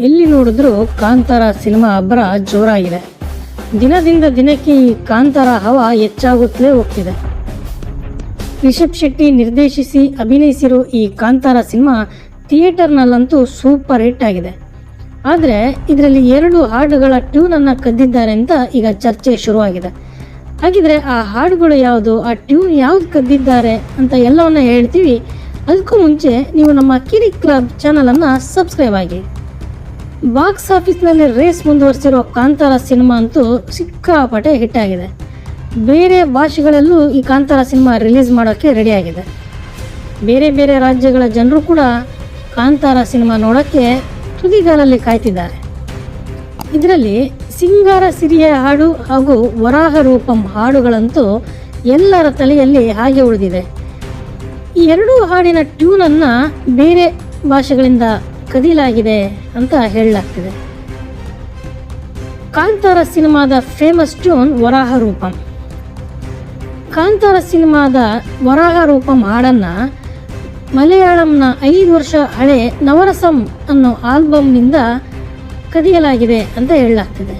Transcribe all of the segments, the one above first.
ಎಲ್ಲಿ ನೋಡಿದ್ರೂ ಕಾಂತಾರ ಸಿನಿಮಾ ಅಬ್ಬರ ಜೋರಾಗಿದೆ. ದಿನದಿಂದ ದಿನಕ್ಕೆ ಈ ಕಾಂತಾರ ಹವಾ ಹೆಚ್ಚಾಗುತ್ತಲೇ ಹೋಗ್ತಿದೆ. ರಿಷಬ್ ಶೆಟ್ಟಿ ನಿರ್ದೇಶಿಸಿ ಅಭಿನಯಿಸಿರೋ ಈ ಕಾಂತಾರ ಸಿನಿಮಾ ಥಿಯೇಟರ್ನಲ್ಲಂತೂ ಸೂಪರ್ ಹಿಟ್ ಆಗಿದೆ. ಆದರೆ ಇದರಲ್ಲಿ 2 ಹಾಡುಗಳ ಟ್ಯೂನನ್ನು ಕದ್ದಿದ್ದಾರೆ ಅಂತ ಈಗ ಚರ್ಚೆ ಶುರುವಾಗಿದೆ. ಹಾಗಿದ್ರೆ ಆ ಹಾಡುಗಳು ಯಾವುದು, ಆ ಟ್ಯೂನ್ ಯಾವ್ದು ಕದ್ದಿದ್ದಾರೆ ಅಂತ ಎಲ್ಲವನ್ನ ಹೇಳ್ತೀವಿ. ಅದಕ್ಕೂ ಮುಂಚೆ ನೀವು ನಮ್ಮ ಕಿರಿ ಕ್ಲಬ್ ಚಾನಲನ್ನು ಸಬ್ಸ್ಕ್ರೈಬ್ ಆಗಿ. ಬಾಕ್ಸ್ ಆಫೀಸ್ನಲ್ಲಿ ರೇಸ್ ಮುಂದುವರಿಸಿರೋ ಕಾಂತಾರ ಸಿನಿಮಾ ಅಂತೂ ಸಿಕ್ಕಾಪಟ್ಟೆ ಹಿಟ್ ಆಗಿದೆ. ಬೇರೆ ಭಾಷೆಗಳಲ್ಲೂ ಈ ಕಾಂತಾರ ಸಿನಿಮಾ ರಿಲೀಸ್ ಮಾಡೋಕ್ಕೆ ರೆಡಿಯಾಗಿದೆ. ಬೇರೆ ಬೇರೆ ರಾಜ್ಯಗಳ ಜನರು ಕೂಡ ಕಾಂತಾರ ಸಿನಿಮಾ ನೋಡೋಕ್ಕೆ ತುದಿಗಾಲಲ್ಲಿ ಕಾಯ್ತಿದ್ದಾರೆ. ಇದರಲ್ಲಿ ಸಿಂಗಾರ ಸಿರಿಯ ಹಾಡು ಹಾಗೂ ವರಾಹ ರೂಪಂ ಹಾಡುಗಳಂತೂ ಎಲ್ಲರ ತಲೆಯಲ್ಲಿ ಹಾಗೆ ಉಳಿದಿದೆ. ಈ 2 ಹಾಡಿನ ಟ್ಯೂನನ್ನು ಬೇರೆ ಭಾಷೆಗಳಿಂದ ಕದಿಯಲಾಗಿದೆ ಅಂತ ಹೇಳಲಾಗ್ತಿದೆ. ಕಾಂತಾರ ಸಿನಿಮಾದ ಫೇಮಸ್ ಟ್ಯೂನ್ ವರಾಹ ರೂಪಂ. ಕಾಂತಾರ ಸಿನಿಮಾದ ವರಾಹ ರೂಪಂ ಹಾಡನ್ನು ಮಲಯಾಳಂನ 5 ವರ್ಷ ಹಳೆ ನವರಸಂ ಅನ್ನೋ ಆಲ್ಬಮ್ನಿಂದ ಕದಿಯಲಾಗಿದೆ ಅಂತ ಹೇಳಲಾಗ್ತಿದೆ.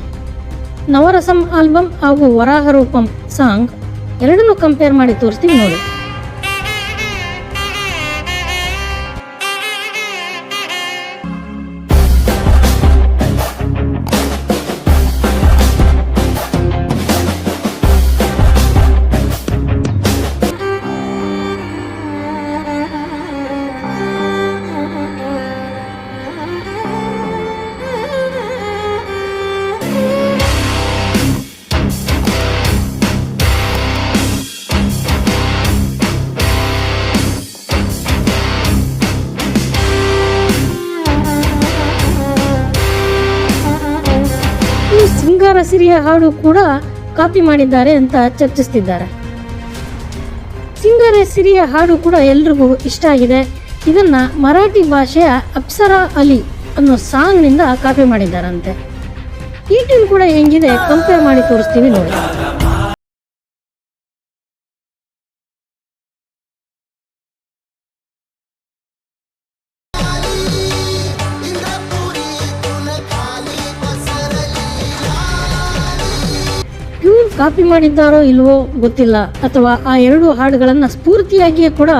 ನವರಸಂ ಆಲ್ಬಮ್ ಹಾಗೂ ವರಾಹ ರೂಪಂ ಸಾಂಗ್ ಎರಡನ್ನೂ ಕಂಪೇರ್ ಮಾಡಿ ತೋರಿಸ್ತೀವಿ ನೋಡಿ. ಸಿಂಗಾರ ಸಿರಿಯ ಹಾಡು ಕೂಡ ಕಾಪಿ ಮಾಡಿದ್ದಾರೆ ಅಂತ ಚರ್ಚಿಸ್ತಿದ್ದಾರೆ. ಸಿಂಗಾರ ಸಿರಿಯ ಹಾಡು ಕೂಡ ಎಲ್ರಿಗೂ ಇಷ್ಟ ಆಗಿದೆ. ಇದನ್ನ ಮರಾಠಿ ಭಾಷೆಯ ಅಪ್ಸರಾ ಅಲಿ ಅನ್ನೋ ಸಾಂಗ್ನಿಂದ ಕಾಪಿ ಮಾಡಿದ್ದಾರಂತೆ. ಈ ಟ್ಯೂನ್ ಕೂಡ ಹೆಂಗಿದೆ ಕಂಪೇರ್ ಮಾಡಿ ತೋರಿಸ್ತೀವಿ ನೋಡಿ. ಟ್ಯೂನ್ ಕಾಪಿ ಮಾಡಿದ್ದಾರೋ ಇಲ್ವೋ ಗೊತ್ತಿಲ್ಲ, ಅಥವಾ ಆ 2 ಹಾಡುಗಳನ್ನು ಸ್ಫೂರ್ತಿಯಾಗಿಯೇ ಕೂಡ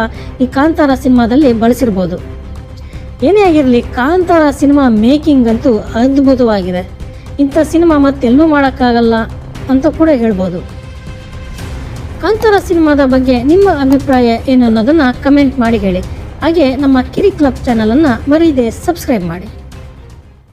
ಈ ಕಾಂತಾರ ಸಿನಿಮಾದಲ್ಲಿ ಬಳಸಿರ್ಬೋದು. ಏನೇ ಆಗಿರಲಿ, ಕಾಂತಾರ ಸಿನಿಮಾ ಮೇಕಿಂಗ್ ಅಂತೂ ಅದ್ಭುತವಾಗಿದೆ. ಇಂಥ ಸಿನಿಮಾ ಮತ್ತೆಲ್ಲೂ ಮಾಡೋಕ್ಕಾಗಲ್ಲ ಅಂತ ಕೂಡ ಹೇಳ್ಬೋದು. ಕಾಂತಾರ ಸಿನಿಮಾದ ಬಗ್ಗೆ ನಿಮ್ಮ ಅಭಿಪ್ರಾಯ ಏನು ಅನ್ನೋದನ್ನು ಕಮೆಂಟ್ ಮಾಡಿ ಹೇಳಿ. ಹಾಗೆ ನಮ್ಮ ಕಿರಿ ಕ್ಲಬ್ ಚಾನಲನ್ನು ಮರೆಯದೆ ಸಬ್ಸ್ಕ್ರೈಬ್ ಮಾಡಿ.